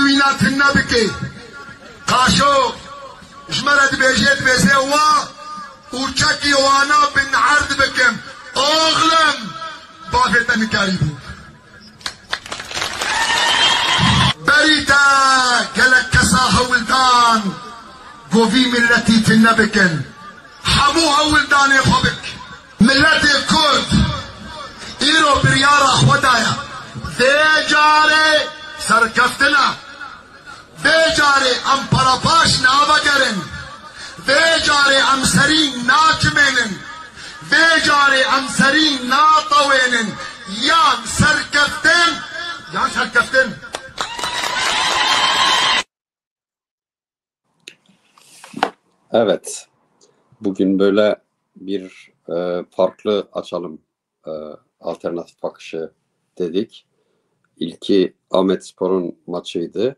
وینا تنه بکی قاشو جمرد بیجید بیزه و چکی وانا بن عرض بکم اغلم بافتا نکاری بود بریتا گلک کسا هولدان گوی ملتی تنه بکن حمو هولدان خوبک ملت کرد ایرو بریارا خودایا بیجاره سرکفتنا بیجاره ام پراپاش نابگرن بیجاره ام سرین ناچمینن بیجاره ام سرین ناطوینن یان سرکفتن یان سرکفتن. Evet, bugün böyle bir farklı açalım alternatif bakışı dedik. İlki Ahmetspor'un maçıydı.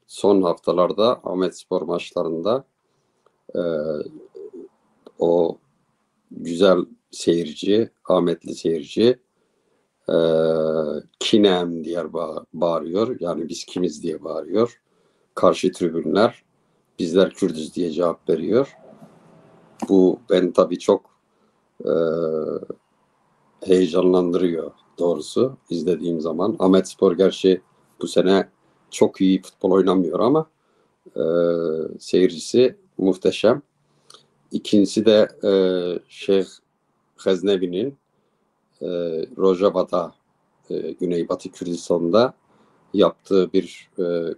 Son haftalarda Ahmetspor maçlarında o güzel seyirci, Ahmetli seyirci Kinem diye bağırıyor. Yani biz kimiz diye bağırıyor. Karşı tribünler bizler Kürdüz diye cevap veriyor. Bu beni tabii çok heyecanlandırıyor doğrusu izlediğim zaman. Ahmetspor gerçi bu sene çok iyi futbol oynamıyor ama seyircisi muhteşem. İkincisi de Şeyh Gaznevi'nin Rojava'da Güneybatı Kürdistan'da yaptığı bir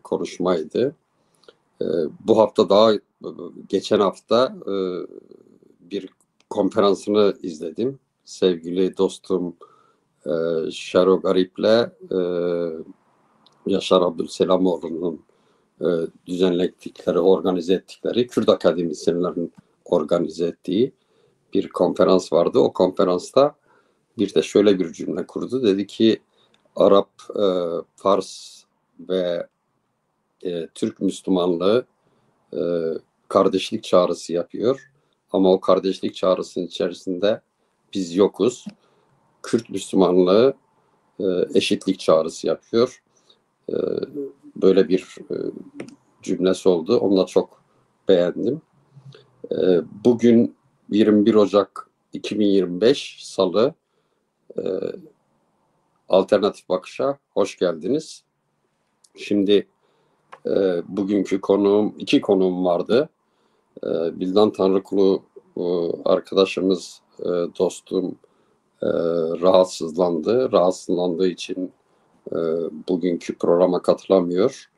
konuşmaydı. Bu hafta daha geçen hafta bir konferansını izledim. Sevgili dostum Şaro Garip'le Yaşar Abdülselamoğlu'nun düzenledikleri, organize ettikleri Kürt akademisyenlerin organize ettiği bir konferans vardı. O konferansta bir de şöyle bir cümle kurdu. Dedi ki Arap, Fars ve Türk Müslümanlığı kardeşlik çağrısı yapıyor. Ama o kardeşlik çağrısının içerisinde biz yokuz. Kürt Müslümanlığı eşitlik çağrısı yapıyor. Böyle bir cümlesi oldu. Onu da çok beğendim. Bugün 21 Ocak 2025 Salı Alternatif Bakış'a hoş geldiniz. Şimdi bugünkü iki konuğum vardı. Bildan Tanrıkulu arkadaşımız, dostum rahatsızlandı. Rahatsızlandığı için bugünkü programa katılamıyor.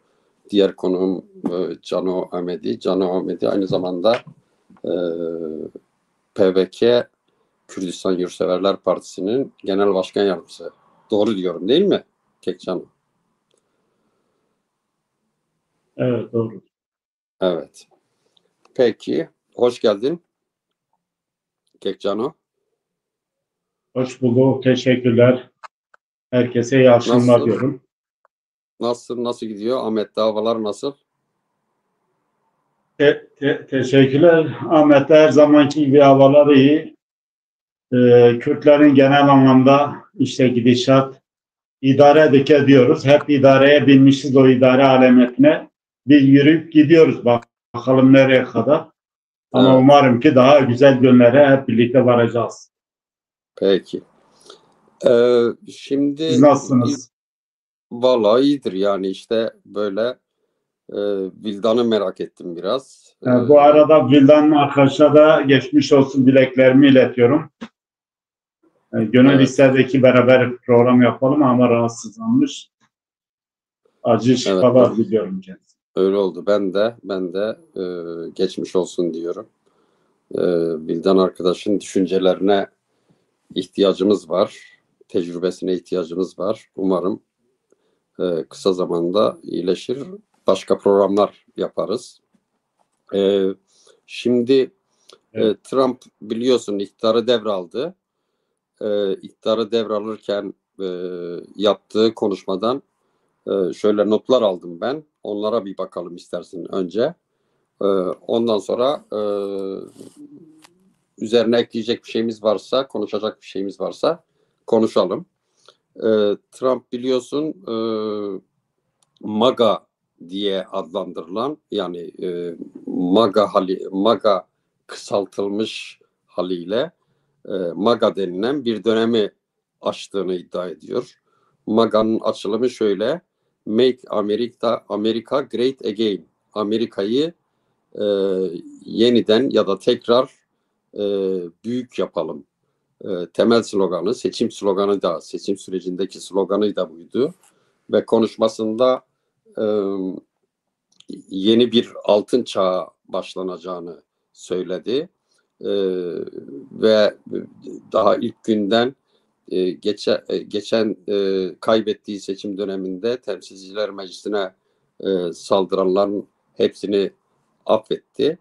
Diğer konuğum Cano Ahmedi. Cano Ahmedi aynı zamanda PVK Kürdistan Yurtseverler Partisi'nin Genel Başkan Yardımcısı. Doğru diyorum değil mi Kekcan? Evet, doğru. Evet. Peki. Hoş geldin Kekcano. Hoş bulduk. Teşekkürler. Herkese iyi akşamlar diyorum. Nasıl gidiyor? Ahmet, havalar nasıl? Teşekkürler. Ahmet, her zamanki gibi havalar iyi. Kürtlerin genel anlamda işte gidişat idare ediyoruz. Hep idareye binmişiz, o idare alametine. Bir yürüyüp gidiyoruz. Bakalım nereye kadar. Ama evet, umarım ki daha güzel günlere hep birlikte varacağız. Peki. Şimdi siz nasılsınız? Vallahi iyidir yani işte böyle Vildan'ı merak ettim biraz. Bu arada Vildan'ın arkadaşına da geçmiş olsun dileklerimi iletiyorum. Gönül istedi beraber program yapalım ama rahatsızlanmış. Acı şifalar diliyorum kendisine. Öyle oldu. Ben de geçmiş olsun diyorum. Vildan arkadaşın düşüncelerine ihtiyacımız var. Tecrübesine ihtiyacımız var. Umarım kısa zamanda iyileşir. Başka programlar yaparız. Şimdi evet, Trump biliyorsun iktidarı devraldı. İktidarı devralırken yaptığı konuşmadan şöyle notlar aldım ben. Onlara bir bakalım istersin önce. Ondan sonra üzerine ekleyecek bir şeyimiz varsa, konuşacak bir şeyimiz varsa konuşalım. Trump biliyorsun MAGA diye adlandırılan, yani MAGA kısaltılmış haliyle MAGA denilen bir dönemi açtığını iddia ediyor. MAGA'nın açılımı şöyle: Make America Great Again. Amerika'yı yeniden ya da tekrar büyük yapalım. Temel sloganı, seçim sloganı da, seçim sürecindeki sloganı da buydu. Ve konuşmasında yeni bir altın çağa başlanacağını söyledi. Ve daha ilk günden geçen kaybettiği seçim döneminde Temsilciler Meclisi'ne saldıranların hepsini affetti.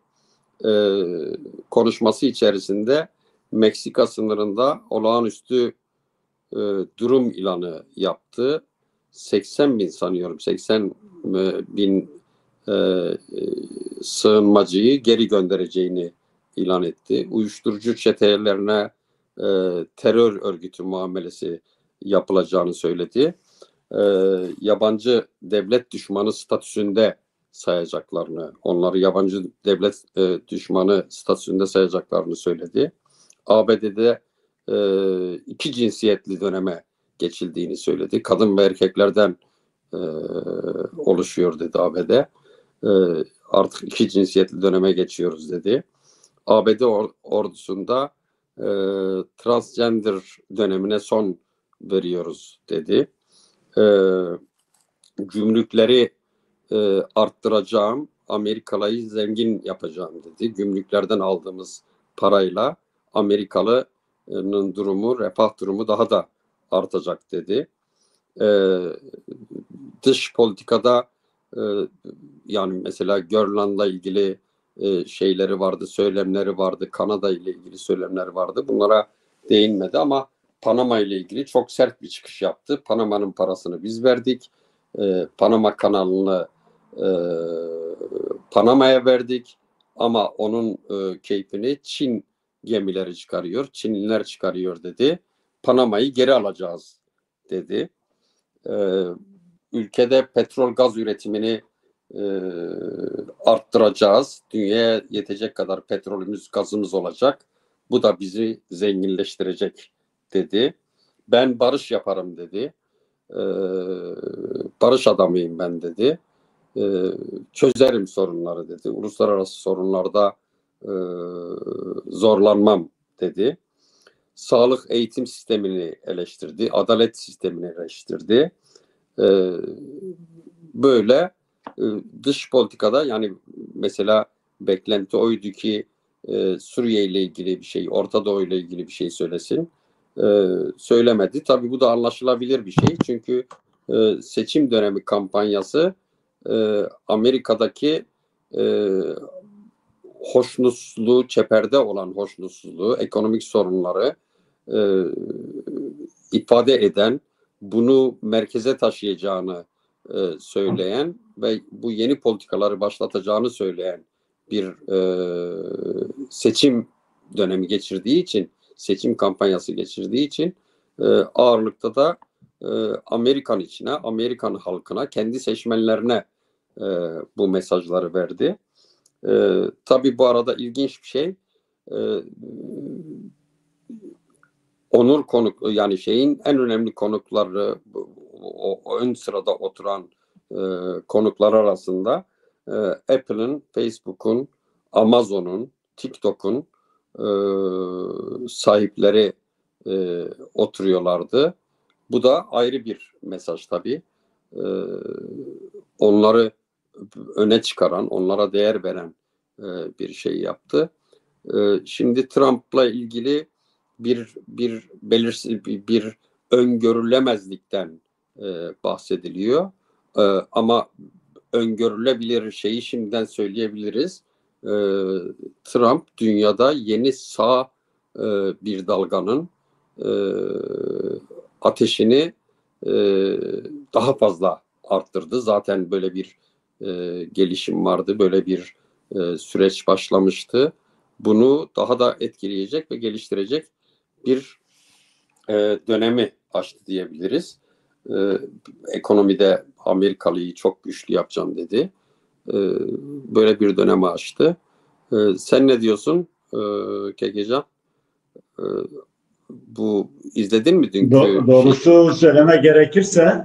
Konuşması içerisinde Meksika sınırında olağanüstü durum ilanı yaptı. 80 bin sanıyorum, 80 bin sığınmacıyı geri göndereceğini ilan etti. Uyuşturucu çetelerine terör örgütü muamelesi yapılacağını söyledi. Yabancı devlet düşmanı statüsünde sayacaklarını, onları yabancı devlet düşmanı statüsünde sayacaklarını söyledi. ABD'de iki cinsiyetli döneme geçildiğini söyledi. Kadın ve erkeklerden oluşuyor dedi ABD. Artık iki cinsiyetli döneme geçiyoruz dedi. ABD ordusunda transgender dönemine son veriyoruz dedi. Gümrükleri arttıracağım, Amerikalı'yı zengin yapacağım dedi. Gümrüklerden aldığımız parayla Amerikalı'nın durumu, refah durumu daha da artacak dedi. Dış politikada yani mesela Grönland'la ilgili şeyleri vardı, söylemleri vardı. Kanada ile ilgili söylemleri vardı. Bunlara değinmedi ama Panama ile ilgili çok sert bir çıkış yaptı. Panama'nın parasını biz verdik. Panama kanalını Panama'ya verdik. Ama onun keyfini Çin gemileri çıkarıyor. Çinliler çıkarıyor dedi. Panama'yı geri alacağız dedi. Ülkede petrol gaz üretimini arttıracağız. Dünyaya yetecek kadar petrolümüz, gazımız olacak. Bu da bizi zenginleştirecek dedi. Ben barış yaparım dedi. Barış adamıyım ben dedi. Çözerim sorunları dedi. Uluslararası sorunlarda zorlanmam dedi. Sağlık eğitim sistemini eleştirdi. Adalet sistemini eleştirdi. Böyle dış politikada, yani mesela beklenti oydu ki Suriye ile ilgili bir şey, Orta Doğu ile ilgili bir şey söylesin. Söylemedi. Tabii bu da anlaşılabilir bir şey. Çünkü seçim dönemi kampanyası Amerika'daki hoşnutsuzluğu, çeperde olan hoşnutsuzluğu, ekonomik sorunları ifade eden, bunu merkeze taşıyacağını söyleyen ve bu yeni politikaları başlatacağını söyleyen bir seçim dönemi geçirdiği için, seçim kampanyası geçirdiği için ağırlıkta da Amerikan içine, Amerikan halkına, kendi seçmenlerine bu mesajları verdi. Tabii bu arada ilginç bir şey, onur konuk, yani şeyin en önemli konukları, o ön sırada oturan konuklar arasında Apple'ın, Facebook'un, Amazon'un, TikTok'un sahipleri oturuyorlardı. Bu da ayrı bir mesaj tabii. Onları öne çıkaran, onlara değer veren bir şey yaptı. Şimdi Trump'la ilgili bir belirsiz bir öngörülemezlikten bahsediliyor. Ama öngörülebilir şeyi şimdiden söyleyebiliriz. Trump dünyada yeni sağ bir dalganın ateşini daha fazla arttırdı. Zaten böyle bir gelişim vardı, böyle bir süreç başlamıştı. Bunu daha da etkileyecek ve geliştirecek bir dönemi açtı diyebiliriz. Ekonomide Amerikalı'yı çok güçlü yapacağım dedi. Böyle bir dönemi açtı. Sen ne diyorsun Kekecan? Bu izledin mi dünkü Doğrusu söylemek gerekirse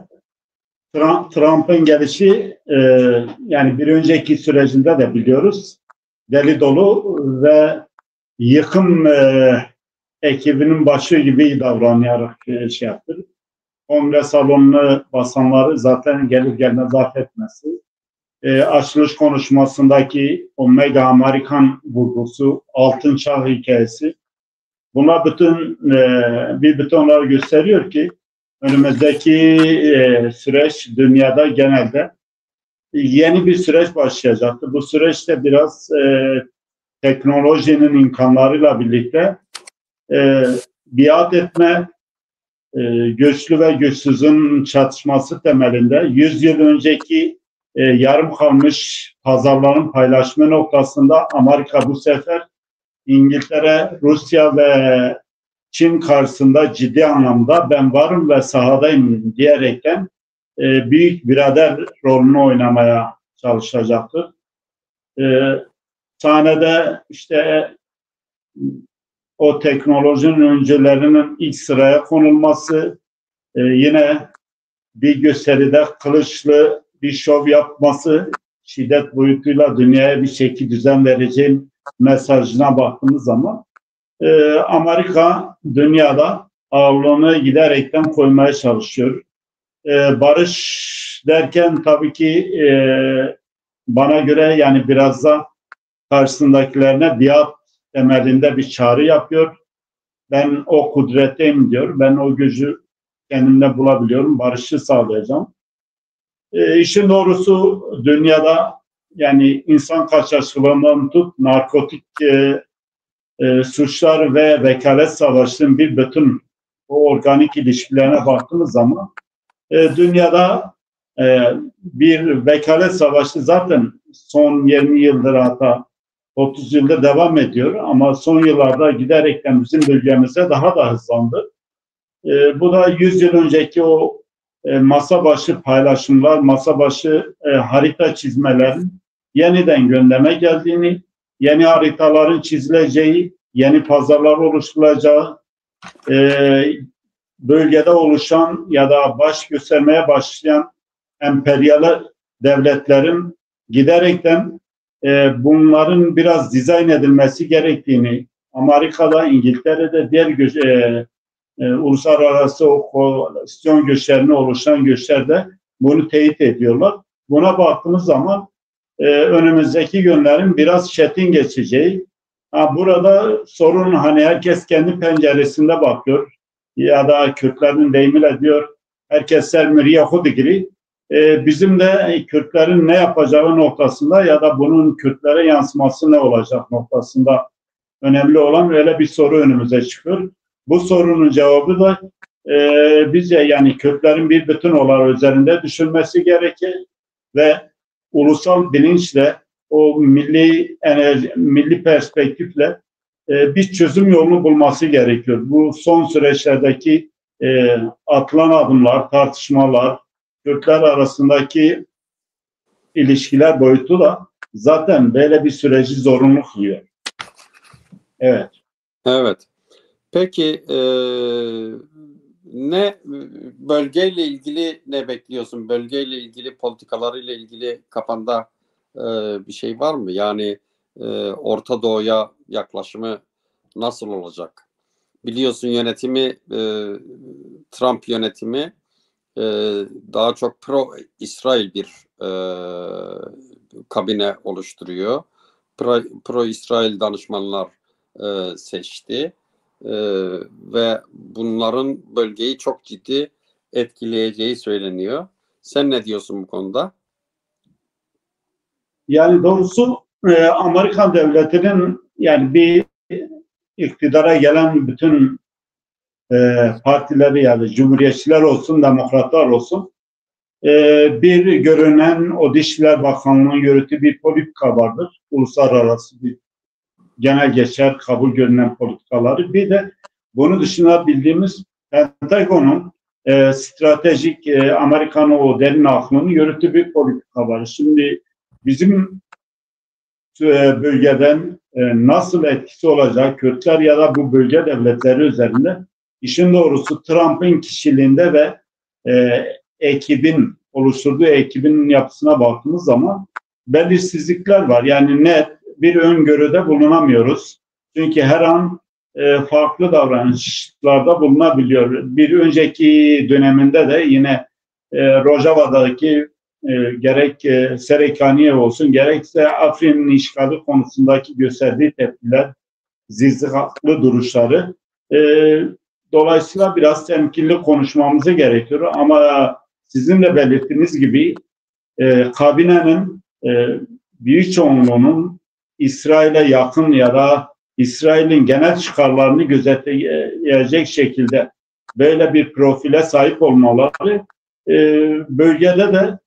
Trump'ın gelişi yani bir önceki sürecinde de biliyoruz deli dolu ve yıkım ekibinin başı gibi davranarak şey yaptı. Kongre salonunu basanları zaten gelir gelmez affetmesi. Açılış konuşmasındaki o mega Amerikan vurgusu, altın çağ hikayesi. Bunlar bütün onları gösteriyor ki önümüzdeki süreç dünyada genelde yeni bir süreç başlayacaktır. Bu süreçte biraz teknolojinin imkanlarıyla birlikte biat etme, güçlü ve güçsüzün çatışması temelinde 100 yıl önceki yarım kalmış pazarların paylaşma noktasında Amerika bu sefer İngiltere, Rusya ve Çin karşısında ciddi anlamda ben varım ve sahadayım diyerekten büyük birader rolünü oynamaya çalışacaktır. Sahnede işte o teknolojinin öncülerinin ilk sıraya konulması, yine bir gösteride kılıçlı bir şov yapması, şiddet boyutuyla dünyaya bir şekil düzen vereceğim mesajına baktığımız zaman Amerika dünyada ağırlığını giderekten koymaya çalışıyor. Barış derken tabii ki bana göre yani biraz da karşısındakilerine biat temelinde bir çağrı yapıyor. Ben o kudretteyim diyor. Ben o gücü kendimde bulabiliyorum. Barışı sağlayacağım. İşin doğrusu dünyada yani insan kaçakçılığından tut, narkotik suçlar ve vekalet savaşının bir bütün o organik ilişkilerine baktığımız zaman dünyada bir vekalet savaşı zaten son 20 yıldır hatta 30 yıldır devam ediyor ama son yıllarda giderekten bizim bölgemize daha da hızlandı. Bu da 100 yıl önceki o masa başı paylaşımlar, masa başı harita çizmelerin yeniden gündeme geldiğini, yeni haritaların çizileceği, yeni pazarlar oluşturulacağı, bölgede oluşan ya da baş göstermeye başlayan emperyal devletlerin giderekten bunların biraz dizayn edilmesi gerektiğini, Amerika'da, İngiltere'de diğer uluslararası o koalisyon güçlerine oluşan güçlerde bunu teyit ediyorlar. Buna baktığımız zaman önümüzdeki günlerin biraz çetin geçeceği. Burada sorun hani herkes kendi penceresinde bakıyor ya da Kürtlerin deyimiyle diyor herkes sermir Yahudi. Bizim de Kürtlerin ne yapacağı noktasında ya da bunun Kürtlere yansıması ne olacak noktasında önemli olan öyle bir soru önümüze çıkıyor. Bu sorunun cevabı da bize yani Kürtlerin bir bütün olarak üzerinde düşünmesi gerekir ve ulusal bilinçle o milli perspektifle bir çözüm yolunu bulması gerekiyor. Bu son süreçlerdeki atılan adımlar, tartışmalar, Kürtler arasındaki ilişkiler boyutu da zaten böyle bir süreci zorunlu kılıyor. Evet. Evet. Peki ne bölgeyle ilgili ne bekliyorsun? Bölgeyle ilgili politikalarıyla ilgili kafanda bir şey var mı? Yani Orta Doğu'ya yaklaşımı nasıl olacak? Biliyorsun yönetimi Trump yönetimi daha çok pro-İsrail bir kabine oluşturuyor. Pro-İsrail danışmanlar seçti. Ve bunların bölgeyi çok ciddi etkileyeceği söyleniyor. Sen ne diyorsun bu konuda? Yani doğrusu Amerikan devletinin yani bir iktidara gelen bütün partileri yani cumhuriyetçiler olsun, demokratlar olsun bir görünen o Dışişler Bakanlığı'nın yürüttüğü bir politika vardır. Uluslararası bir genel geçer kabul görünen politikaları. Bir de bunu dışında bildiğimiz Pentagon'un stratejik Amerikan o derin aklını yürüttüğü bir politika var. Şimdi bizim bölgeden nasıl etkisi olacak Kürtler ya da bu bölge devletleri üzerinde, işin doğrusu Trump'ın kişiliğinde ve oluşturduğu ekibin yapısına baktığımız zaman belirsizlikler var. Yani net bir öngörüde bulunamıyoruz. Çünkü her an farklı davranışlarda bulunabiliyor. Bir önceki döneminde de yine Rojava'daki gerek Serekaniye olsun, gerekse Afrin'in işgali konusundaki gösterdiği tepkiler, zizaklı duruşları, dolayısıyla biraz temkinli konuşmamızı gerekiyor. Ama sizin de belirttiğiniz gibi kabinenin büyük çoğunluğunun İsrail'e yakın ya da İsrail'in genel çıkarlarını gözetleyecek şekilde böyle bir profile sahip olmaları bölgede de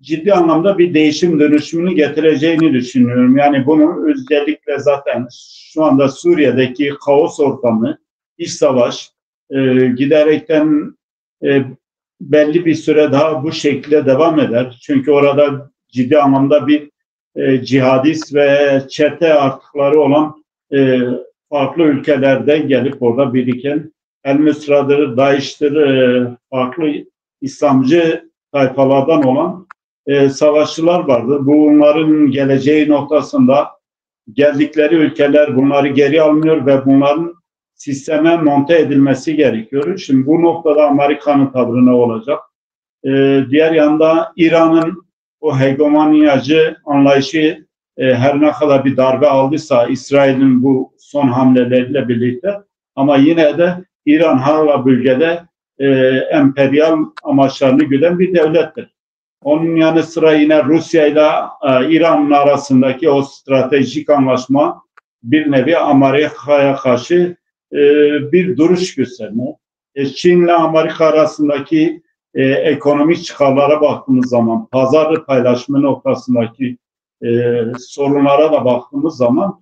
ciddi anlamda bir değişim dönüşümünü getireceğini düşünüyorum. Yani bunu özellikle zaten şu anda Suriye'deki kaos ortamı, iç savaş giderekten belli bir süre daha bu şekilde devam eder. Çünkü orada ciddi anlamda bir cihadist ve çete artıkları olan farklı ülkelerden gelip orada biriken El-Nusra'dır, DAEŞ'tir, farklı İslamcı tayfalardan olan savaşçılar vardır. Bunların geleceği noktasında geldikleri ülkeler bunları geri almıyor ve bunların sisteme monte edilmesi gerekiyor. Şimdi bu noktada Amerika'nın tavrı ne olacak? Diğer yanda İran'ın o hegemonyacı anlayışı her ne kadar bir darbe aldıysa İsrail'in bu son hamleleriyle birlikte, ama yine de İran hala bölgede emperyal amaçlarını güden bir devlettir. Onun yanı sıra yine Rusya ile İran'ın arasındaki o stratejik anlaşma bir nevi Amerika'ya karşı bir duruş gösterme. Çin ile Amerika arasındaki ekonomik çıkarlara baktığımız zaman, pazar paylaşımı noktasındaki sorunlara da baktığımız zaman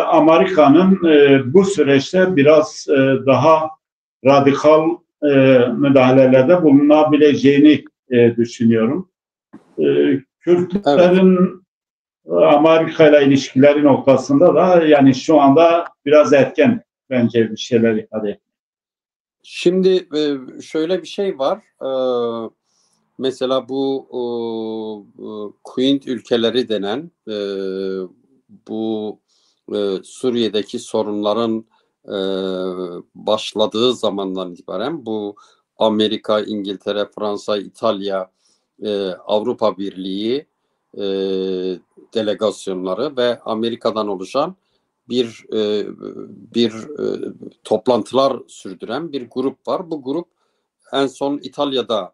Amerika'nın bu süreçte biraz daha radikal müdahalelerde bulunabileceğini düşünüyorum. Kürtlerin Amerika ile ilişkileri noktasında da yani şu anda biraz erken bence bir şeyler ifade etmek. Şimdi şöyle bir şey var. Mesela bu Quint ülkeleri denen bu Suriye'deki sorunların başladığı zamandan itibaren bu Amerika, İngiltere, Fransa, İtalya, Avrupa Birliği delegasyonları ve Amerika'dan oluşan bir toplantılar sürdüren bir grup var. Bu grup en son İtalya'da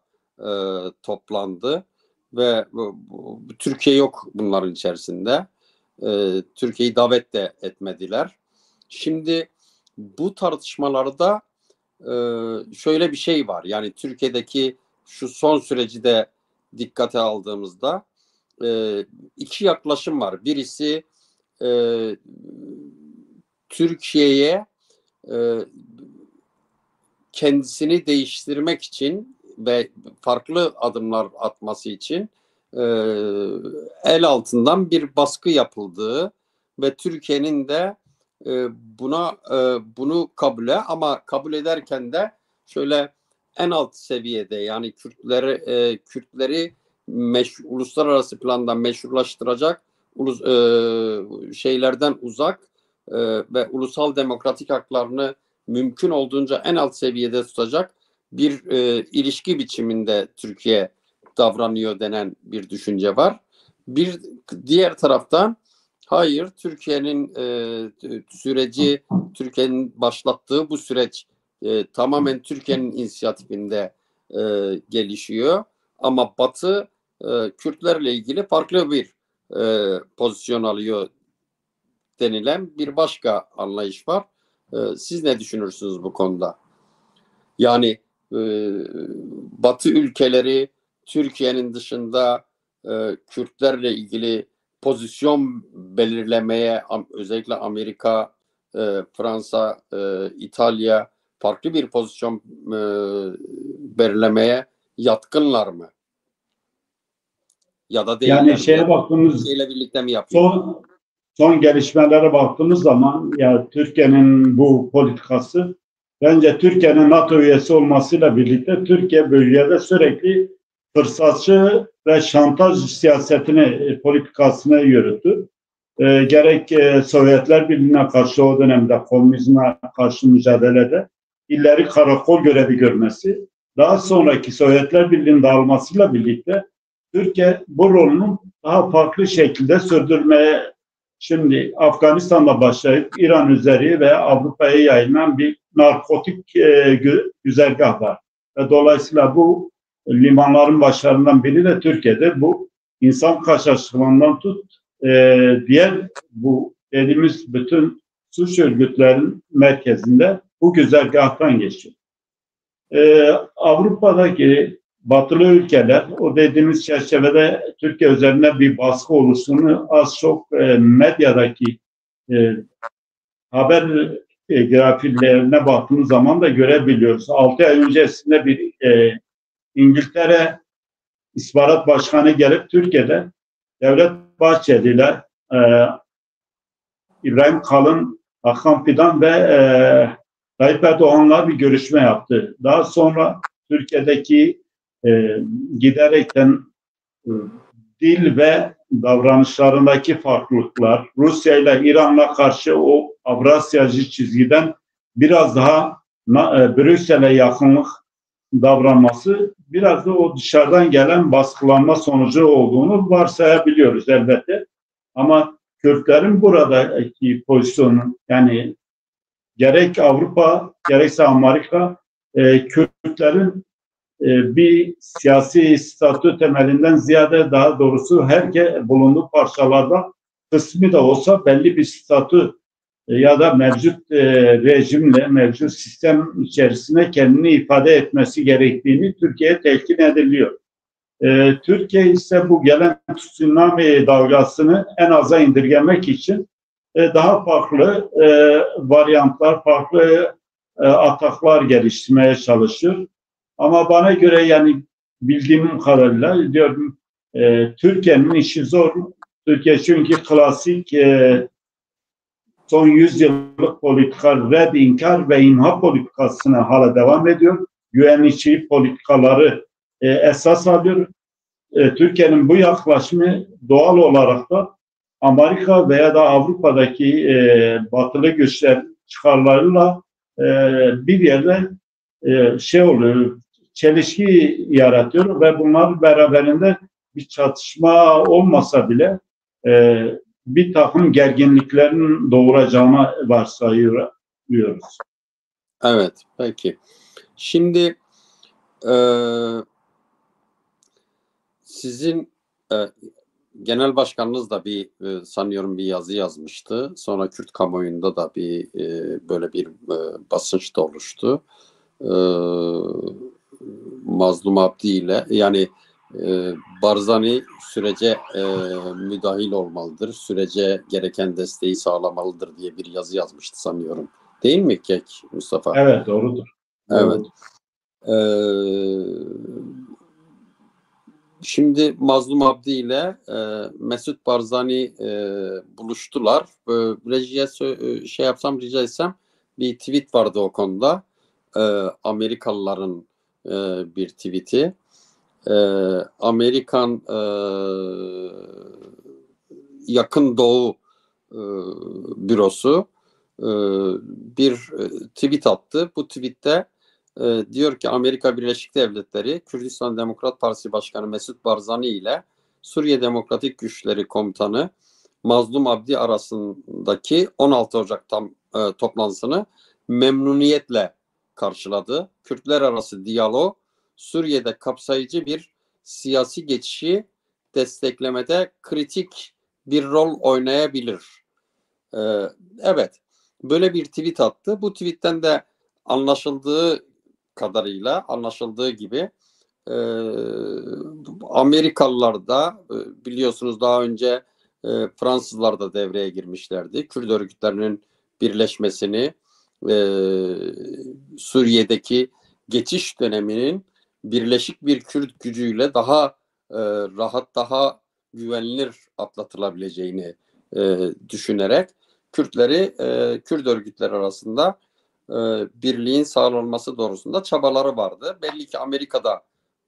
toplandı ve Türkiye yok bunların içerisinde. Türkiye'yi davet de etmediler. Şimdi bu tartışmalarda şöyle bir şey var. Yani Türkiye'deki şu son süreci de dikkate aldığımızda iki yaklaşım var. Birisi Türkiye'ye kendisini değiştirmek için ve farklı adımlar atması için el altından bir baskı yapıldığı ve Türkiye'nin de bunu kabul ederken de şöyle en alt seviyede, yani Kürtleri uluslararası planda meşrulaştıracak şeylerden uzak ve ulusal demokratik haklarını mümkün olduğunca en alt seviyede tutacak bir ilişki biçiminde Türkiye davranıyor denen bir düşünce var. Bir diğer taraftan hayır, Türkiye'nin Türkiye'nin başlattığı bu süreç tamamen Türkiye'nin inisiyatifinde gelişiyor. Ama Batı Kürtlerle ilgili farklı bir pozisyon alıyor denilen bir başka anlayış var. Siz ne düşünürsünüz bu konuda? Yani Batı ülkeleri Türkiye'nin dışında Kürtlerle ilgili pozisyon belirlemeye, özellikle Amerika, Fransa, İtalya farklı bir pozisyon belirlemeye yatkınlar mı? Ya da değiller Yani mi? şeye baktığımız Türkiye ile birlikte mi yapıyor? son gelişmelere baktığımız zaman ya Türkiye'nin bu politikası bence Türkiye'nin NATO üyesi olmasıyla birlikte Türkiye bölgede sürekli fırsatçı ve şantaj siyasetini, politikasını yürüttü. Gerek Sovyetler Birliği'ne karşı o dönemde komünizme karşı mücadelede illeri karakol görevi görmesi, daha sonraki Sovyetler Birliği'nin dağılmasıyla birlikte Türkiye bu rolünü daha farklı şekilde sürdürmeye, şimdi Afganistan'da başlayıp İran üzeri ve Avrupa'ya yayılan bir narkotik güzergah var. Ve dolayısıyla bu limanların başlarından biri de Türkiye'de. Bu insan kaçakçılığından tut, diğer bu dediğimiz bütün suç örgütlerin merkezinde bu güzergahtan geçiyor. Avrupa'daki batılı ülkeler o dediğimiz çerçevede Türkiye üzerine bir baskı oluştuğunu az çok medyadaki haber grafiklerine baktığımız zaman da görebiliyoruz. 6 ay öncesinde bir İngiltere İstihbarat Başkanı gelip Türkiye'de Devlet Bahçeli ile İbrahim Kalın, Hakan Fidan ve Tayyip Erdoğan'la bir görüşme yaptı. Daha sonra Türkiye'deki giderekten dil ve davranışlarındaki farklılıklar, Rusya ile İran'la karşı o Avrasyacı çizgiden biraz daha Brüksel'e yakınlık davranması, biraz da o dışarıdan gelen baskılanma sonucu olduğunu varsayabiliyoruz elbette. Ama Kürtlerin buradaki pozisyonu, yani gerek Avrupa gerekse Amerika, Kürtlerin bir siyasi statü temelinden ziyade, daha doğrusu her bulunduğu parçalarda kısmı da olsa belli bir statü ya da mevcut rejimle, mevcut sistem içerisinde kendini ifade etmesi gerektiğini Türkiye'ye telkin ediliyor. Türkiye ise bu gelen tsunami dalgasını en aza indirgemek için daha farklı varyantlar, farklı ataklar geliştirmeye çalışıyor. Ama bana göre, yani bildiğim kadarıyla diyorum, Türkiye'nin işi zor. Türkiye çünkü klasik son 100 yıllık politika, red, inkar ve imha politikasına hala devam ediyor. Güvenlikçi politikaları esas alıyor. Türkiye'nin bu yaklaşımı doğal olarak da Amerika veya da Avrupa'daki batılı güçler çıkarlarıyla bir yerde oluyor, çelişki yaratıyor ve bunlar beraberinde bir çatışma olmasa bile bir takım gerginliklerin doğuracağına varsayıyoruz. Evet, peki. Şimdi sizin genel başkanınız da bir sanıyorum bir yazı yazmıştı. Sonra Kürt kamuoyunda da bir böyle bir basınç da oluştu. Mazlum Abdi ile, yani Barzani sürece müdahil olmalıdır, sürece gereken desteği sağlamalıdır diye bir yazı yazmıştı sanıyorum. Değil mi Kek Mustafa? Evet, doğrudur. Evet. Şimdi Mazlum Abdi ile Mesut Barzani buluştular. Rejiye rica etsem, bir tweet vardı o konuda. Amerikalıların bir tweet'i. Amerikan Yakın Doğu bürosu bir tweet attı. Bu tweette diyor ki Amerika Birleşik Devletleri Kürdistan Demokrat Partisi Başkanı Mesut Barzani ile Suriye Demokratik Güçleri Komutanı Mazlum Abdi arasındaki 16 Ocak toplantısını memnuniyetle karşıladı. Kürtler arası diyalog Suriye'de kapsayıcı bir siyasi geçişi desteklemede kritik bir rol oynayabilir. Evet, böyle bir tweet attı. Bu tweetten de anlaşıldığı gibi Amerikalılar da biliyorsunuz daha önce Fransızlar da devreye girmişlerdi. Kürt örgütlerinin birleşmesini Suriye'deki geçiş döneminin birleşik bir Kürt gücüyle daha rahat, daha güvenilir atlatılabileceğini düşünerek Kürtleri, Kürt örgütleri arasında birliğin sağlanması doğrusunda çabaları vardı. Belli ki Amerika'da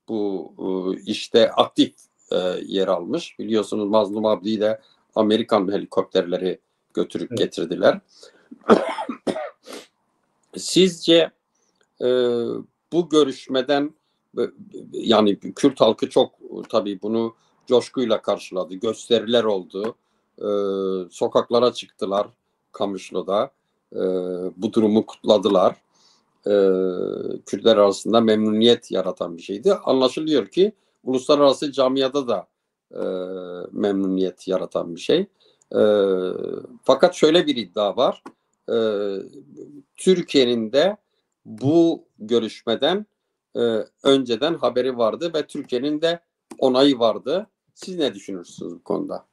bu işte aktif yer almış. Biliyorsunuz Mazlum Abdi'yi de Amerikan helikopterleri götürüp getirdiler. Sizce bu görüşmeden, yani Kürt halkı çok tabii bunu coşkuyla karşıladı. Gösteriler oldu. Sokaklara çıktılar Kamışlı'da. Bu durumu kutladılar. Kürtler arasında memnuniyet yaratan bir şeydi. Anlaşılıyor ki uluslararası camiada da memnuniyet yaratan bir şey. Fakat şöyle bir iddia var. Türkiye'nin de bu görüşmeden önceden haberi vardı ve Türkiye'nin de onayı vardı. Siz ne düşünürsünüz bu konuda?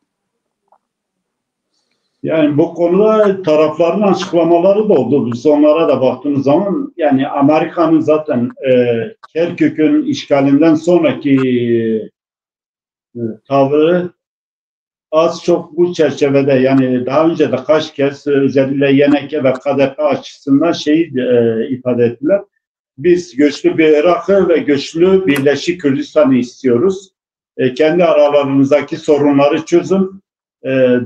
Yani bu konuda tarafların açıklamaları da oldu. Biz onlara da baktığımız zaman yani Amerika'nın zaten Kerkük'ün işgalinden sonraki tavrı az çok bu çerçevede, yani daha önce de kaç kez özellikle YNK ve KDP açısından ifade ettiler. Biz güçlü bir Irak'ı ve güçlü Birleşik Kürdistan'ı istiyoruz. Kendi aralarımızdaki sorunları çözün.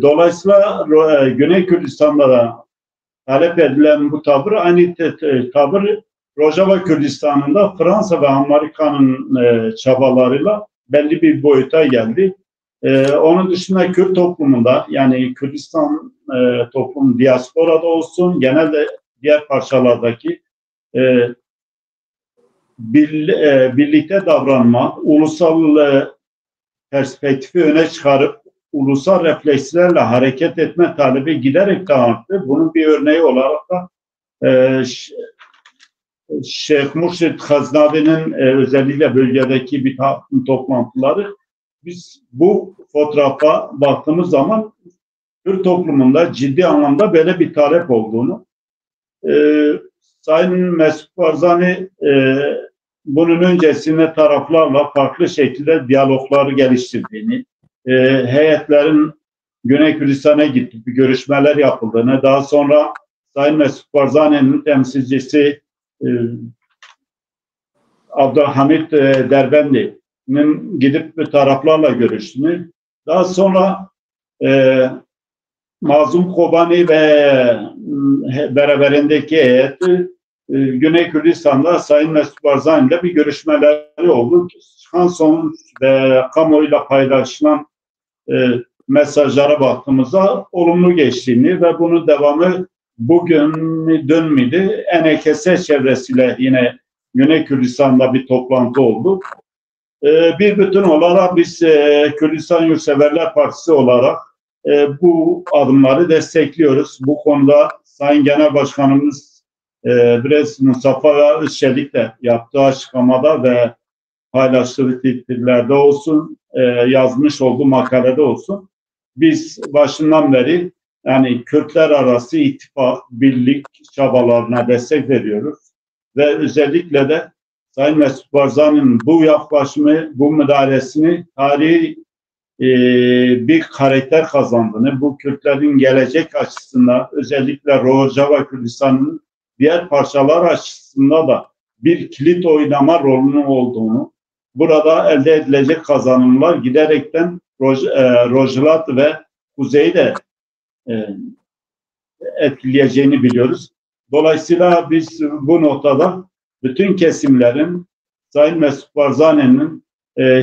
Dolayısıyla Güney Kürdistan'da da talep edilen bu tavır, aynı tavır Rojava Kürdistan'ın da Fransa ve Amerika'nın çabalarıyla belli bir boyuta geldi. Onun dışında Kürt toplumunda, yani Kürdistan toplumu diasporada olsun, genelde diğer parçalardaki birlikte davranma, ulusal perspektifi öne çıkarıp ulusal reflekslerle hareket etme talebi giderek de arttı. Bunun bir örneği olarak da Şeyh Murşid Haznavi'nin özellikle bölgedeki bir toplantıları, biz bu fotoğrafa baktığımız zaman Kürt toplumunda ciddi anlamda böyle bir talep olduğunu, Sayın Mesut Barzani bunun öncesinde taraflarla farklı şekilde diyalogları geliştirdiğini, heyetlerin Güney Kürdistan'a gidip görüşmeler yapıldığını, daha sonra Sayın Mesut Barzani'nin temsilcisi Abdülhamid Derbendi'nin gidip bu taraflarla görüştüğünü, daha sonra Mazlum Kobani ve beraberindeki heyeti Güney Kürdistan'da Sayın Mesut Barzani ile bir görüşmeleri oldu. Çıkan sonuç ve kamuoyuyla paylaşılan mesajlara baktığımızda olumlu geçtiğini ve bunun devamı bugün dün müydü? NKS çevresiyle yine Güney Kürdistan'da bir toplantı oldu. Bir bütün olarak biz Kürdistan Yurtseverler Partisi olarak bu adımları destekliyoruz. Bu konuda Sayın Genel Başkanımız Brez Mustafa Özçelik de yaptığı açıklamada ve paylaştığı tweetlerde olsun, yazmış olduğu makalede olsun, biz başından beri yani Kürtler arası ittifak, birlik çabalarına destek veriyoruz. Ve özellikle de Sayın Mesut Barzani'nin bu yaklaşımı, bu müdahalesini tarihi bir karakter kazandığını, bu Kürtlerin gelecek açısından özellikle Rojava Kürdistan'ın diğer parçalar açısından da bir kilit oynama rolünün olduğunu, burada elde edilecek kazanımlar giderekten Rojava ve Kuzey'i de etkileyeceğini biliyoruz. Dolayısıyla biz bu noktada bütün kesimlerin Sayın Mesut Barzani'nin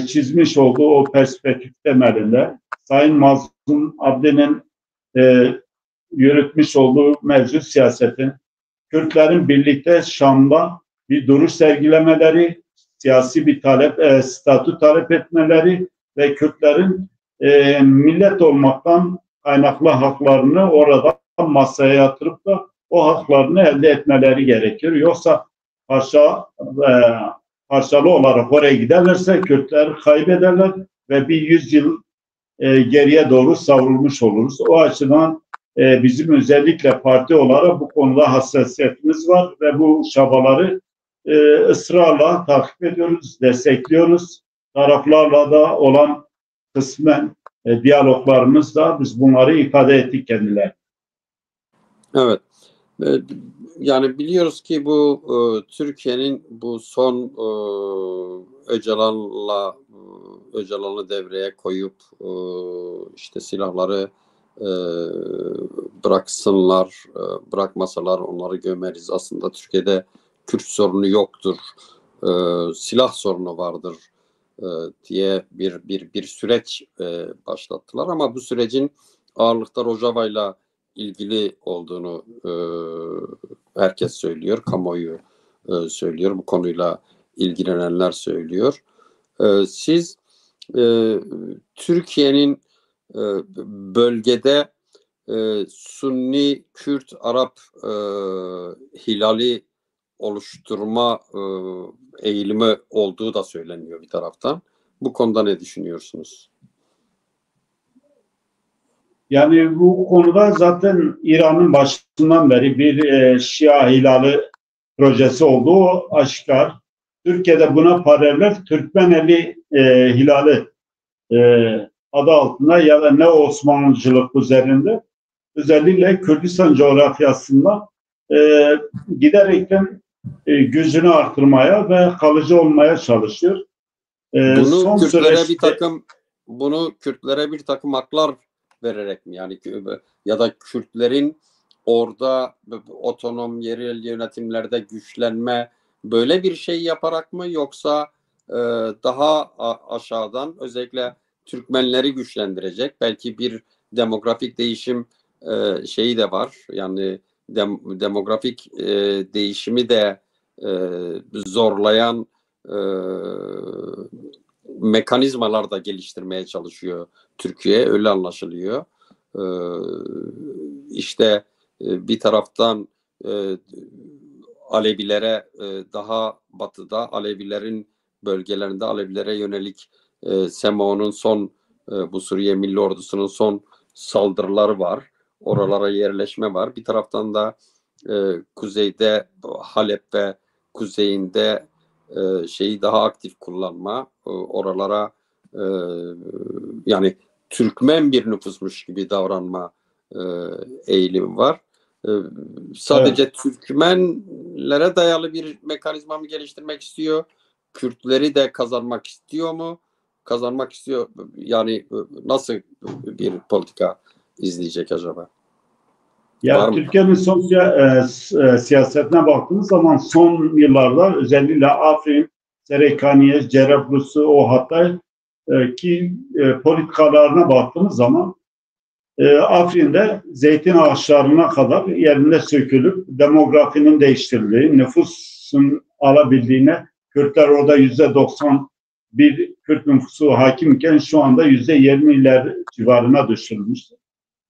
çizmiş olduğu o perspektif temelinde Sayın Mazlum Abdi'nin yürütmüş olduğu mevcut siyasetin, Kürtlerin birlikte Şam'da bir duruş sergilemeleri, siyasi bir talep, statü talep etmeleri ve Kürtlerin millet olmaktan kaynaklı haklarını orada masaya yatırıp da o haklarını elde etmeleri gerekiyor. Yoksa parçalı olarak oraya giderlerse Kürtler kaybederler ve bir 100 yıl geriye doğru savrulmuş oluruz. O açıdan bizim özellikle parti olarak bu konuda hassasiyetimiz var ve bu çabaları ısrarla takip ediyoruz, destekliyoruz. Taraflarla da olan kısmen diyaloglarımızda biz bunları ifade ettik kendilerine. Evet. Yani biliyoruz ki bu Türkiye'nin bu son Öcalan'ı devreye koyup işte silahları bıraksınlar, bırakmasalar onları gömeriz. Aslında Türkiye'de Kürt sorunu yoktur, silah sorunu vardır diye bir süreç başlattılar. Ama bu sürecin ağırlıkta Rojava'yla ilgili olduğunu herkes söylüyor, kamuoyu söylüyor, bu konuyla ilgilenenler söylüyor. Siz Türkiye'nin bölgede Sunni, Kürt, Arap hilali oluşturma eğilimi olduğu da söyleniyor bir taraftan. Bu konuda ne düşünüyorsunuz? Yani bu konuda zaten İran'ın başından beri bir Şia hilali projesi olduğu aşikar. Türkiye'de buna paralel Türkmeneli hilali adı altında ya da ne Osmanlıcılık üzerinde özellikle Kürdistan coğrafyasında giderekten gücünü artırmaya ve kalıcı olmaya çalışıyor. Bunu Kürtlere bir takım haklar vererek mi, yani ya da Kürtlerin orada otonom yerel yönetimlerde güçlenme, böyle bir şey yaparak mı, yoksa daha aşağıdan özellikle Türkmenleri güçlendirecek, belki bir demografik değişim şeyi de var, yani demografik değişimi de zorlayan mekanizmalar da geliştirmeye çalışıyor Türkiye, öyle anlaşılıyor. İşte bir taraftan Alevilere daha batıda, Alevilerin bölgelerinde Alevilere yönelik SEMO'nun son bu Suriye Milli Ordusu'nun son saldırıları var. Oralara yerleşme var. Bir taraftan da kuzeyde Halep ve kuzeyinde şeyi daha aktif kullanma, oralara yani Türkmen bir nüfusmuş gibi davranma eğilimi var. Sadece evet, Türkmenlere dayalı bir mekanizma mı geliştirmek istiyor? Kürtleri de kazanmak istiyor mu? Kazanmak istiyor. Yani nasıl bir politika izleyecek acaba? Ya Türkiye'nin son siyasetine baktığımız zaman son yıllarda özellikle Afrin, Serekaniye, Cerablus'u, o Hatay ki politikalarına baktığımız zaman Afrin'de zeytin ağaçlarına kadar yerinde sökülüp demografinin değiştirildiği, nüfusun alabildiğine, Kürtler orada %91 Kürt nüfusu hakimken şu anda %20'ler civarına düşürülmüştür.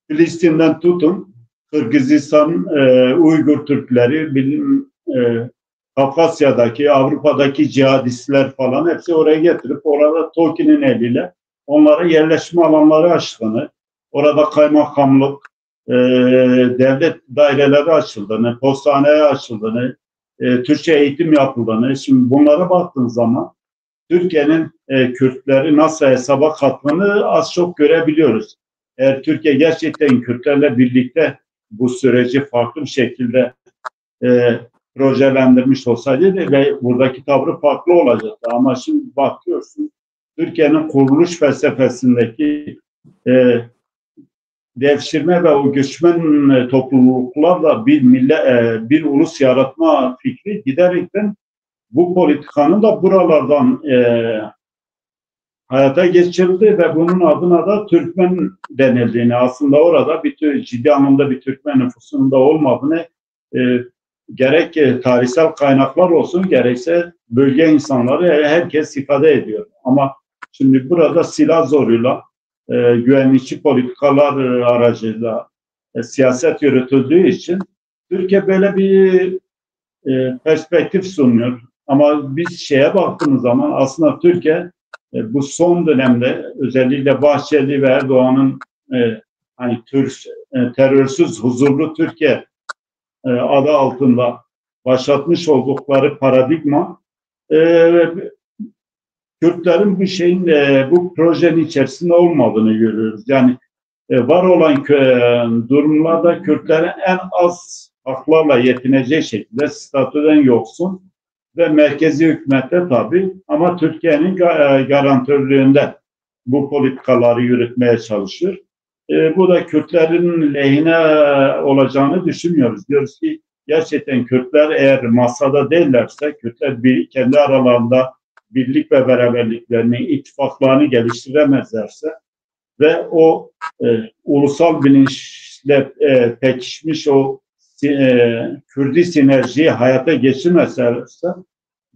Filistin'den tutun Kırgızistan, Uygur Türkleri, Kafkasya'daki, Avrupa'daki cihadistler falan hepsi oraya getirip orada TOKİ'nin eliyle onlara yerleşme alanları açtığını, orada kaymakamlık, devlet daireleri açıldığını, postaneye açıldığını, Türkçe eğitim yapıldığını, şimdi bunlara baktığın zaman Türkiye'nin Kürtleri nasıl hesaba kattığını az çok görebiliyoruz. Eğer Türkiye gerçekten Kürtlerle birlikte bu süreci farklı bir şekilde projelendirmiş olsaydı ve buradaki tavrı farklı olacaktı. Ama şimdi bakıyorsun Türkiye'nin kuruluş felsefesindeki devşirme ve o göçmen topluluklarla bir ulus yaratma fikri giderekten bu politikanın da buralardan hayata geçirildi ve bunun adına da Türkmen denildiğini, aslında orada ciddi anlamda bir Türkmen nüfusunun da olmadığını gerek tarihsel kaynaklar olsun gerekse bölge insanları herkes ifade ediyor. Ama şimdi burada silah zoruyla güvenlikçi politikalar aracıyla siyaset yürütüldüğü için Türkiye böyle bir perspektif sunuyor. Ama biz şeye baktığımız zaman aslında Türkiye bu son dönemde özellikle Bahçeli ve Erdoğan'ın hani terörsüz huzurlu Türkiye adı altında başlatmış oldukları paradigma Kürtlerin bu projenin içerisinde olmadığını görüyoruz. Yani var olan durumlarda Kürtlerin en az haklarla yetineceği şekilde statüden yoksun ve merkezi hükümette tabii ama Türkiye'nin garantörlüğünde bu politikaları yürütmeye çalışıyor. Bu da Kürtlerin lehine olacağını düşünmüyoruz. Diyoruz ki gerçekten Kürtler eğer masada değillerse, Kürtler kendi aralarında birlik ve beraberliklerini, ittifaklarını geliştiremezlerse ve o ulusal bilinçle pekişmiş o Kürdi sinerjiyi hayata geçirmezlerse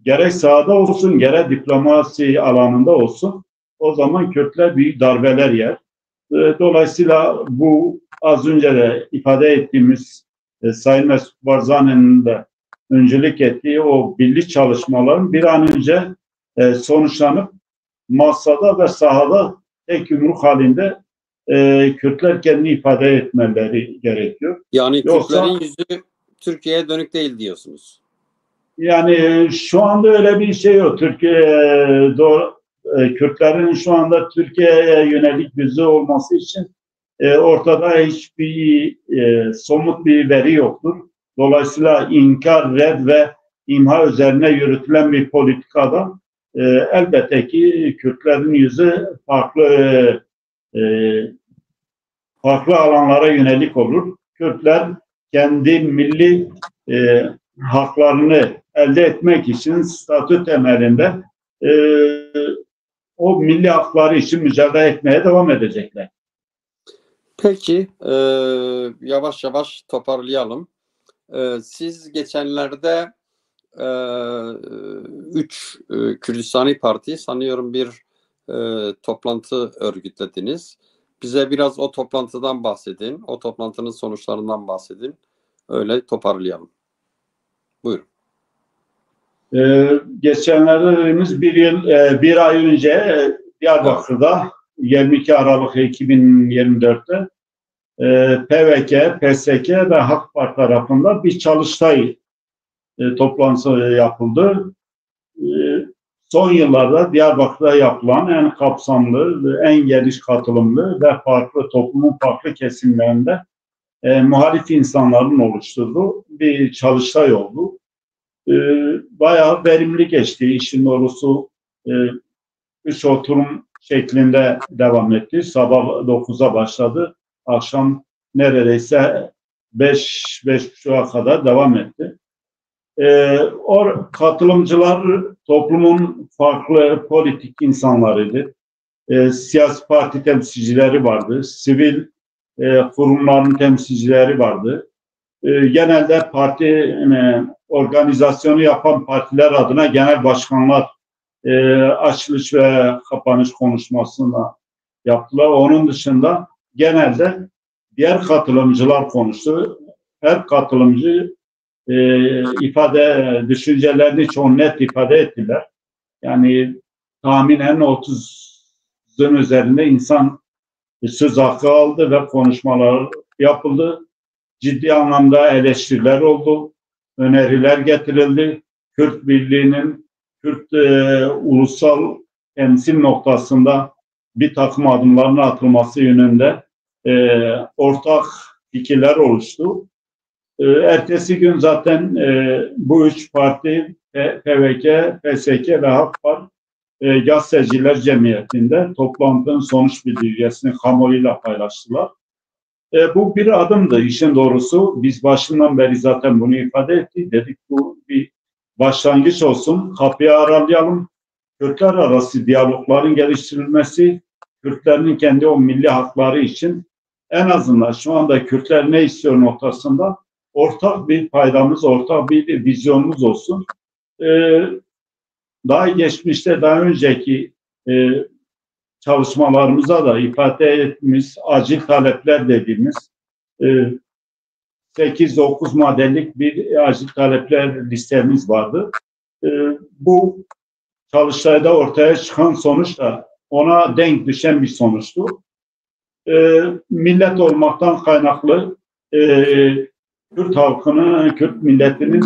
gerek sahada olsun gerek diplomasi alanında olsun o zaman Kürtler büyük darbeler yer. Dolayısıyla bu az önce de ifade ettiğimiz Sayın Mesut Barzani'nin de öncülük ettiği o birlik çalışmaların bir an önce sonuçlanıp masada ve sahada tek yumruk halinde Kürtler kendini ifade etmeleri gerekiyor. Yani Kürtlerin yüzü Türkiye'ye dönük değil diyorsunuz. Yani şu anda öyle bir şey yok. Kürtlerin şu anda Türkiye'ye yönelik yüzü olması için ortada hiçbir somut bir veri yoktur. Dolayısıyla inkar, red ve imha üzerine yürütülen bir politikada elbette ki Kürtlerin yüzü farklı alanlara yönelik olur. Kürtler kendi milli haklarını elde etmek için statü temelinde o milli hakları için mücadele etmeye devam edecekler. Peki, yavaş yavaş toparlayalım. Siz geçenlerde 3 Kürdistani Parti sanıyorum bir toplantı örgütlediniz. Bize biraz o toplantıdan bahsedin. O toplantının sonuçlarından bahsedin. Öyle toparlayalım. Buyurun. Geçenlerde dediğimiz bir ay önce Diyarbakır'da 22 Aralık 2024'te PVK, PSK ve Halk Parti tarafından bir çalıştay toplantısı yapıldı. Son yıllarda Diyarbakır'da yapılan en kapsamlı, en geniş katılımlı ve toplumun farklı kesimlerinde muhalif insanların oluşturduğu bir çalıştay oldu. Bayağı verimli geçti. İşin doğrusu 3 oturum şeklinde devam etti. Sabah 9'a başladı. Akşam neredeyse 5-5.30'a kadar devam etti. Katılımcılar toplumun farklı politik insanlarıydı. Siyasi parti temsilcileri vardı. Sivil kurumların temsilcileri vardı. Genelde parti organizasyonu yapan partiler adına genel başkanlar açılış ve kapanış konuşmasını yaptılar. Onun dışında genelde diğer katılımcılar konuştu. Her katılımcı düşüncelerini çok net ifade ettiler. Yani tahminen 30'un üzerinde insan söz hakkı aldı ve konuşmalar yapıldı. Ciddi anlamda eleştiriler oldu, öneriler getirildi. Kürt Birliği'nin Kürt ulusal temsil noktasında bir takım adımların atılması yönünde ortak fikirler oluştu. Ertesi gün zaten bu 3 parti PVK, PSK ve Halk Parti Gazeteciler Cemiyeti'nde toplantının sonuç bildirgesini kamuoyuyla paylaştılar. Bu bir adımdı işin doğrusu. Biz başından beri zaten bunu ifade ettik. Dedik bu bir başlangıç olsun. Kapıyı aralayalım. Kürtler arası diyalogların geliştirilmesi, Kürtlerin kendi o milli hakları için en azından şu anda Kürtler ne istiyor noktasında ortak bir paydamız, ortak bir vizyonumuz olsun. Daha geçmişte, daha önceki çalışmalarımıza da ifade ettiğimiz acil talepler dediğimiz 8-9 maddelik bir acil talepler listemiz vardı. Bu çalıştayda ortaya çıkan sonuç da ona denk düşen bir sonuçtu. millet olmaktan kaynaklı Kürt halkının, Kürt milletinin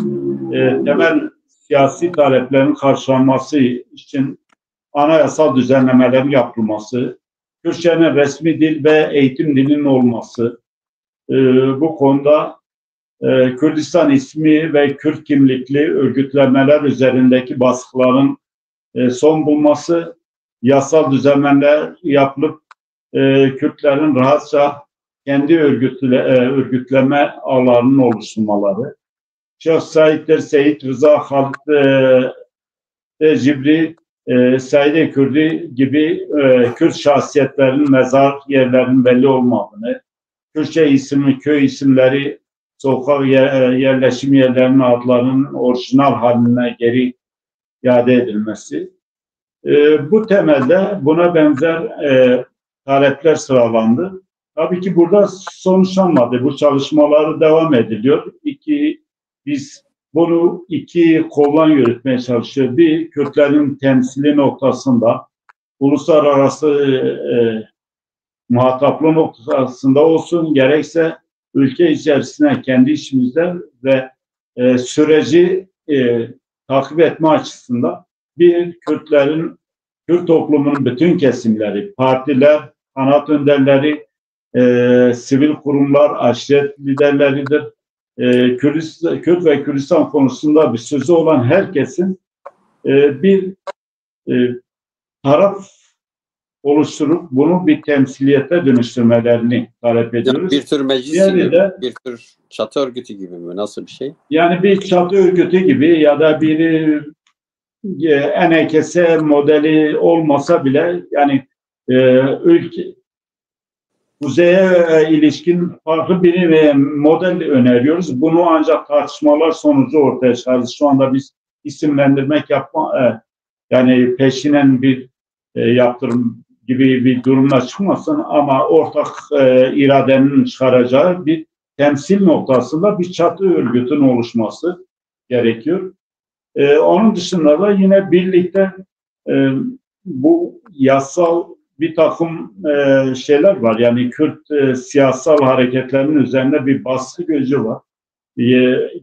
temel siyasi taleplerinin karşılanması için anayasal düzenlemelerin yapılması, Kürtçenin resmi dil ve eğitim dilinin olması, bu konuda Kürdistan ismi ve Kürt kimlikli örgütlemeler üzerindeki baskıların son bulması, yasal düzenlemeler yapılıp Kürtlerin rahatça kendi örgütleme ağlarının oluşturmaları, Şeyh Said'dir, Seyit Rıza, Halit Cibri, Said Kürdi gibi Kürt şahsiyetlerinin mezar yerlerinin belli olmadığını, Kürtçe isimli köy isimleri, sokak yerleşim yerlerinin adlarının orijinal haline geri iade edilmesi. Bu temelde buna benzer talepler sıralandı. Tabii ki burada sonuçlanmadı. Bu çalışmaları devam ediliyor. Biz bunu iki koldan yürütmeye çalışıyoruz. Bir, Kürtlerin temsili noktasında, uluslararası muhataplı noktasında olsun, gerekse ülke içerisinde kendi işimizde ve süreci takip etme açısından bir Kürt toplumunun bütün kesimleri, partiler, kanaat önderleri, sivil kurumlar, aşiret liderleridir. Kürt ve Kürdistan konusunda bir sözü olan herkesin bir taraf oluşturup bunu bir temsiliyete dönüştürmelerini talep ediyoruz. Yani bir tür meclis gibi, bir tür çatı örgütü gibi mi? Nasıl bir şey? Yani bir çatı örgütü gibi ya da bir NKS modeli olmasa bile yani ülke kuzeye ilişkin farklı bir model öneriyoruz. Bunu ancak tartışmalar sonucu ortaya çıkarız. Şu anda biz isimlendirmek yani peşinen bir yaptırım gibi bir durumla çıkmasın ama ortak iradenin çıkaracağı bir temsil noktasında bir çatı örgütün oluşması gerekiyor. Onun dışında da yine birlikte bu yasal bir takım şeyler var. Yani Kürt siyasal hareketlerinin üzerinde bir baskı gücü var.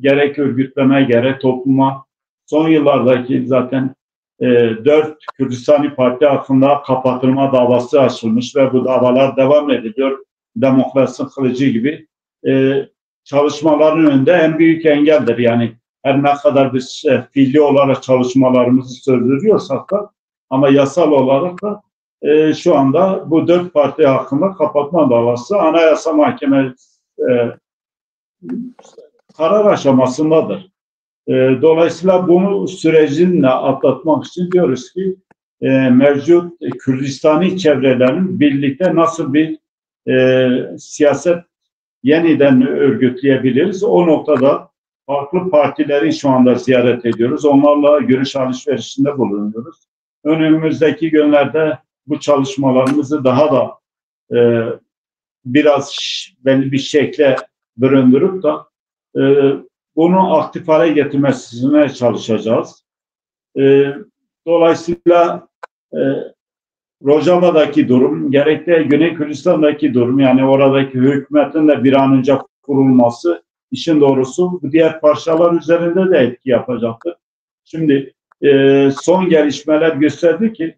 Gerek örgütleme, gerek topluma son yıllardaki zaten 4 Kürdistani Parti hakkında kapatılma davası açılmış ve bu davalar devam ediliyor. Demokrasi kılıcı gibi çalışmaların önünde en büyük engeldir. Yani her ne kadar biz fiili olarak çalışmalarımızı sürdürüyorsak da ama yasal olarak da şu anda bu 4 parti hakkında kapatma davası Anayasa Mahkemesi karar aşamasındadır. Dolayısıyla bunu sürecinle atlatmak için diyoruz ki mevcut Kürdistani çevrelerin birlikte nasıl bir siyaset yeniden örgütleyebiliriz? O noktada farklı partileri şu anda ziyaret ediyoruz. Onlarla görüş alışverişinde bulunuyoruz. Önümüzdeki günlerde bu çalışmalarımızı daha da biraz belli bir şekle büründürüp da bunu aktif hale getirmesine çalışacağız. Dolayısıyla Rojava'daki durum, gerek de Güney Kürdistan'daki durum, yani oradaki hükümetin de bir an önce kurulması, işin doğrusu diğer parçalar üzerinde de etki yapacaktır. Şimdi son gelişmeler gösterdi ki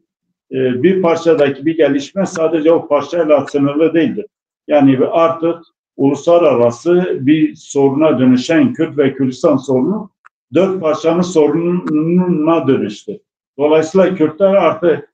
bir parçadaki bir gelişme sadece o parçayla sınırlı değildir. Yani artık uluslararası bir soruna dönüşen Kürt ve Kürdistan sorunu 4 parçanın sorununa dönüştü. Dolayısıyla Kürtler artık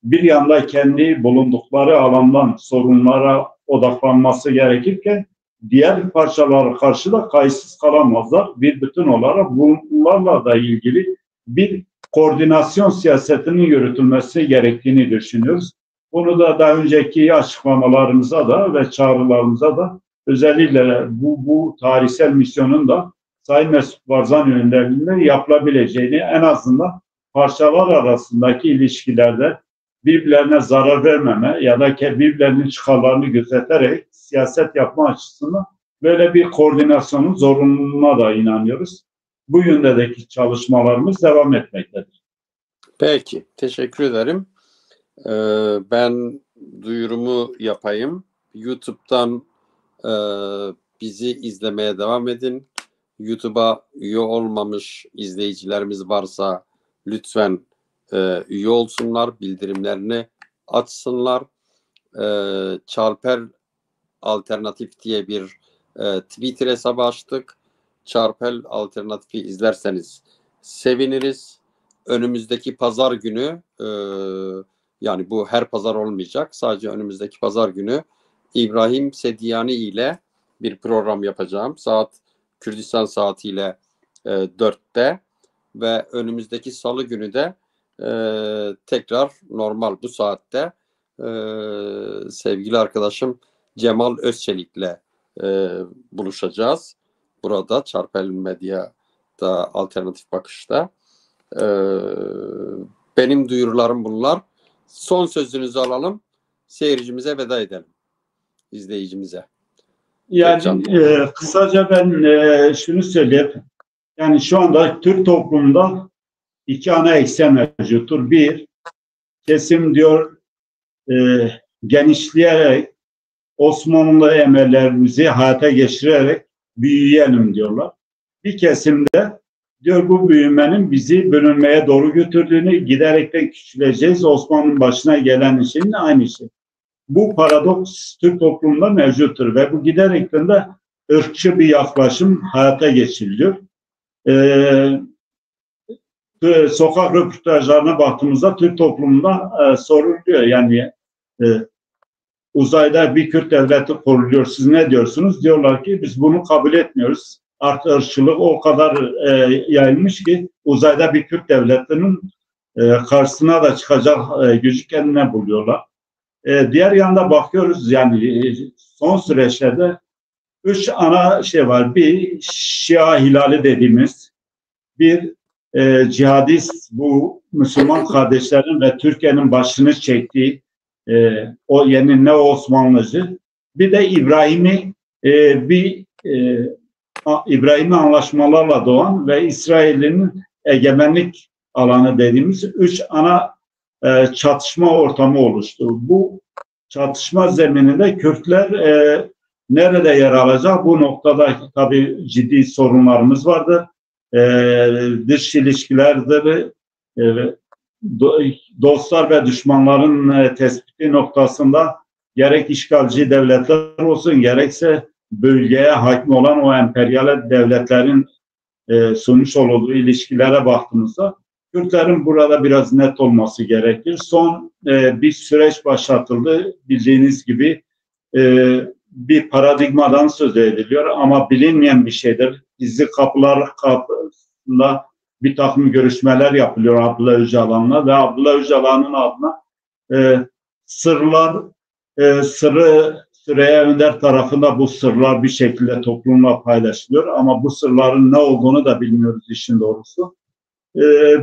bir yanda kendi bulundukları alandan sorunlara odaklanması gerekirken diğer parçalara karşı da kayıtsız kalamazlar. Bir bütün olarak bunlarla da ilgili bir koordinasyon siyasetinin yürütülmesi gerektiğini düşünüyoruz. Bunu da daha önceki açıklamalarımıza da ve çağrılarımıza da özellikle bu tarihsel misyonun da Sayın Mesut Barzani önderliğinde yapılabileceğini, en azından parçalar arasındaki ilişkilerde birbirlerine zarar vermeme ya da birbirlerinin çıkarlarını gözeterek siyaset yapma açısından böyle bir koordinasyonun zorunluluğuna da inanıyoruz. Bu yöndeki çalışmalarımız devam etmektedir. Peki, teşekkür ederim. Ben duyurumu yapayım. YouTube'dan bizi izlemeye devam edin. YouTube'a üye olmamış izleyicilerimiz varsa lütfen üye olsunlar, bildirimlerini açsınlar. Çarper Alternatif diye bir Twitter hesabı açtık. Çarper Alternatif'i izlerseniz seviniriz. Önümüzdeki pazar günü, yani bu her pazar olmayacak, sadece önümüzdeki pazar günü İbrahim Sediyani ile bir program yapacağım. Kürdistan saatiyle 4'te ve önümüzdeki salı günü de tekrar normal bu saatte sevgili arkadaşım Cemal Özçelik'le buluşacağız. Burada Çarper Medya'da Alternatif Bakış'ta. Benim duyurularım bunlar. Son sözünüzü alalım. Seyircimize veda edelim. İzleyicimize. Yani kısaca ben şunu söyleyeyim. Yani şu anda Türk toplumunda iki ana eksen mevcuttur. Bir, kesim diyor genişleyerek Osmanlı emellerimizi hayata geçirerek büyüyelim diyorlar. Bir kesimde diyor bu büyümenin bizi bölünmeye doğru götürdüğünü, giderek de küçüleceğiz. Osmanlı'nın başına gelen işin aynı şey. Bu paradoks Türk toplumunda mevcuttur ve bu giderekten de ırkçı bir yaklaşım hayata geçiriliyor. Sokak röportajlarına baktığımızda Türk toplumunda soruluyor. Yani uzayda bir Kürt devleti kuruluyor. Siz ne diyorsunuz? Diyorlar ki biz bunu kabul etmiyoruz. Artı ırkçılık o kadar yayılmış ki uzayda bir Kürt devletinin karşısına da çıkacak gücü kendine buluyorlar. Diğer yanda bakıyoruz yani son süreçlerde 3 ana şey var. Bir Şia hilali dediğimiz, bir cihadist bu Müslüman kardeşlerin ve Türkiye'nin başını çektiği o yeni ne Osmanlıcı, bir de İbrahimi anlaşmalarla doğan ve İsrail'in egemenlik alanı dediğimiz 3 ana çatışma ortamı oluştu. Bu çatışma zemininde Kürtler nerede yer alacak? Bu noktada tabii ciddi sorunlarımız vardı. Dış ilişkilerdir, dostlar ve düşmanların tespiti noktasında gerek işgalci devletler olsun gerekse bölgeye hakim olan o emperyal devletlerin sunmuş olduğu ilişkilere baktığımızda Kürtlerin burada biraz net olması gerekir. Son bir süreç başlatıldı. Bildiğiniz gibi bir paradigmadan söz ediliyor ama bilinmeyen bir şeydir. Gizli kapılar kapısında bir takım görüşmeler yapılıyor Abdullah Öcalan'la ve Abdullah Öcalan'ın adına Süreyya Önder tarafında bu sırlar bir şekilde toplumla paylaşılıyor ama bu sırların ne olduğunu da bilmiyoruz işin doğrusu.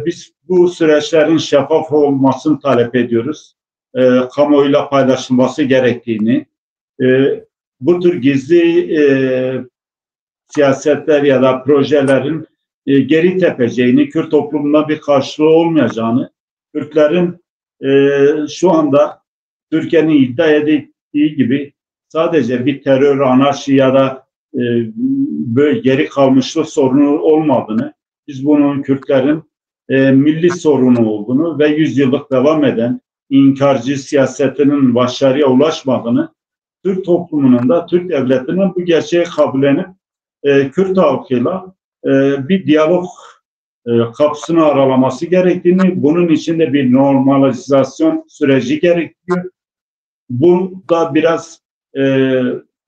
Biz bu süreçlerin şeffaf olmasını talep ediyoruz. Kamuoyuyla paylaşılması gerektiğini, bu tür gizli siyasetler ya da projelerin geri tepeceğini, Kürt toplumuna bir karşılığı olmayacağını, Kürtlerin şu anda Türkiye'nin iddia ettiği gibi sadece bir terör, anarşi ya da böyle geri kalmışlık sorunu olmadığını, biz bunun Kürtlerin milli sorunu olduğunu ve 100 yıllık devam eden inkarcı siyasetinin başarıya ulaşmadığını, Türk toplumunun da Türk devletinin bu gerçeği kabullenip Kürt halkıyla bir diyalog kapısını aralaması gerektiğini, bunun için de bir normalizasyon süreci gerekiyor. Bu da biraz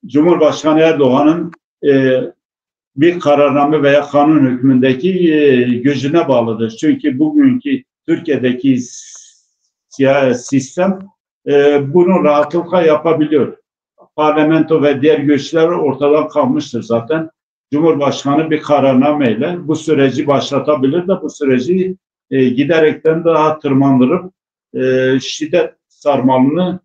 Cumhurbaşkanı Erdoğan'ın bir kararname veya kanun hükmündeki gücüne bağlıdır. Çünkü bugünkü Türkiye'deki sistem bunu rahatlıkla yapabiliyor. Parlamento ve diğer güçler ortadan kalmıştır zaten. Cumhurbaşkanı bir kararnameyle bu süreci başlatabilir de bu süreci giderekten daha tırmandırıp şiddet sarmalını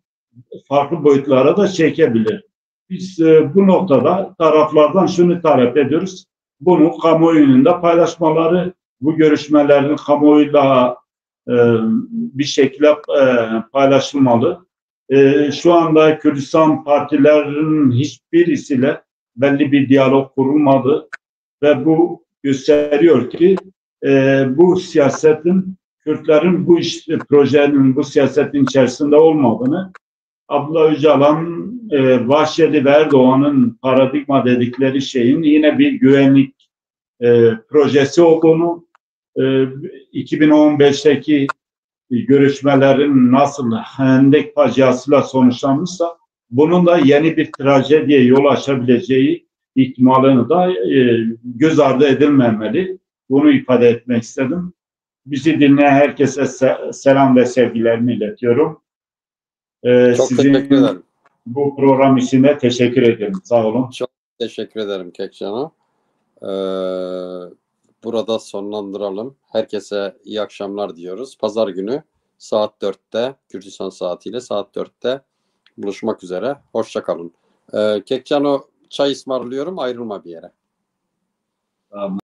farklı boyutlara da çekebilir. Biz bu noktada taraflardan şunu talep ediyoruz. Bunu kamuoyunun da paylaşmaları, bu görüşmelerin kamuoyuyla bir şekilde paylaşılmalı. Şu anda Kürdistan partilerinin hiçbirisiyle belli bir diyalog kurulmadı ve bu gösteriyor ki bu siyasetin, Kürtlerin bu projenin, bu siyasetin içerisinde olmadığını, Abdullah Öcalan, Bahçeli ve Erdoğan'ın paradigma dedikleri şeyin yine bir güvenlik projesi olduğunu, 2015'teki görüşmelerin nasıl Hendek faciasıyla sonuçlanmışsa bunun da yeni bir trajediye yol açabileceği ihtimalini da göz ardı edilmemeli. Bunu ifade etmek istedim. Bizi dinleyen herkese selam ve sevgilerimi iletiyorum. Çok teşekkür ederim. Bu program için de teşekkür ederim. Sağ olun. Çok teşekkür ederim Kekcan'a. Burada sonlandıralım. Herkese iyi akşamlar diyoruz. Pazar günü saat 4'te, Kürdistan saatiyle saat 4'te buluşmak üzere. Hoşça kalın. Kekcan'a çay ısmarlıyorum. Ayrılma bir yere. Tamam.